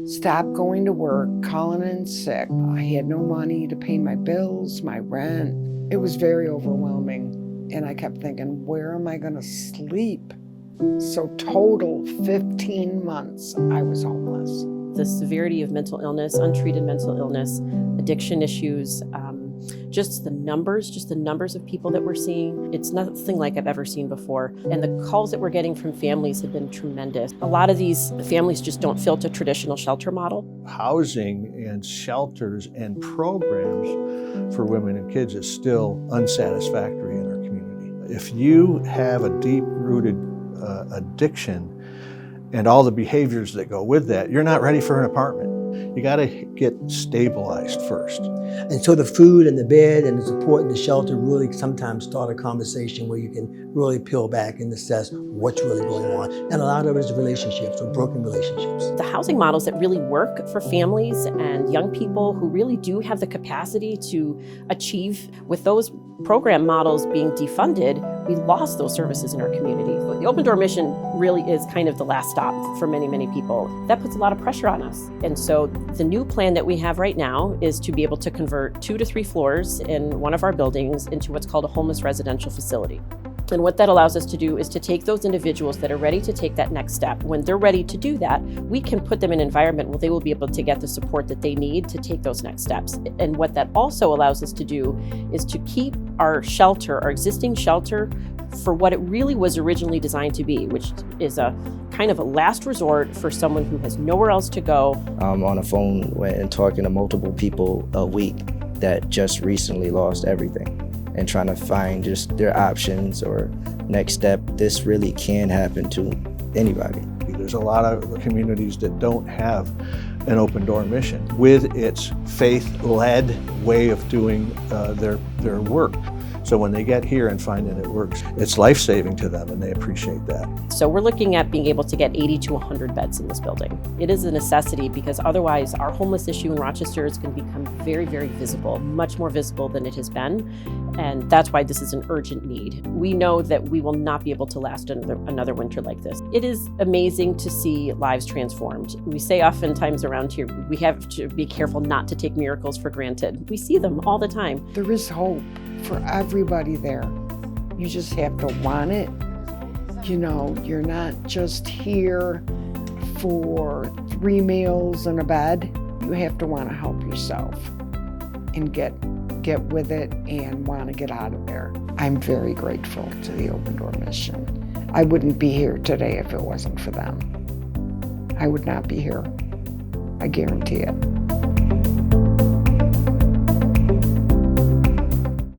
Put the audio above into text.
Stopped going to work, calling in sick. I had no money to pay my bills, my rent. It was very overwhelming. And I kept thinking, where am I going to sleep? So total 15 months I was homeless. The severity of mental illness, untreated mental illness, addiction issues, just the numbers of people that we're seeing, it's nothing like I've ever seen before. And the calls that we're getting from families have been tremendous. A lot of these families just don't fit a traditional shelter model. Housing and shelters and programs for women and kids is still unsatisfactory in our community. If you have a deep-rooted addiction and all the behaviors that go with that, you're not ready for an apartment. You got to get stabilized first. And so the food and the bed and the support and the shelter really sometimes start a conversation where you can really peel back and assess what's really going on. And a lot of it is relationships or broken relationships. The housing models that really work for families and young people who really do have the capacity to achieve, with those program models being defunded, we lost those services in our community. The Open Door mission really is kind of the last stop for many, many people. That puts a lot of pressure on us. And so the new plan that we have right now is to be able to convert 2 to 3 floors in one of our buildings into what's called a homeless residential facility. And what that allows us to do is to take those individuals that are ready to take that next step. When they're ready to do that, we can put them in an environment where they will be able to get the support that they need to take those next steps. And what that also allows us to do is to keep our shelter, our existing shelter, for what it really was originally designed to be, which is a kind of a last resort for someone who has nowhere else to go. I'm on the phone and talking to multiple people a week that just recently lost everything, and trying to find just their options or next step. This really can happen to anybody. There's a lot of communities that don't have an Open Door mission with its faith-led way of doing their work. So when they get here and find that it works, it's life-saving to them, and they appreciate that. So we're looking at being able to get 80 to 100 beds in this building. It is a necessity because otherwise our homeless issue in Rochester is going to become very, very visible, much more visible than it has been. And that's why this is an urgent need. We know that we will not be able to last another winter like this. It is amazing to see lives transformed. We say oftentimes around here, we have to be careful not to take miracles for granted. We see them all the time. There is hope for everybody there. You just have to want it. You know, you're not just here for 3 meals and a bed. You have to want to help yourself and get with it and want to get out of there. I'm very grateful to the Open Door mission. I wouldn't be here today if it wasn't for them. I would not be here. I guarantee it.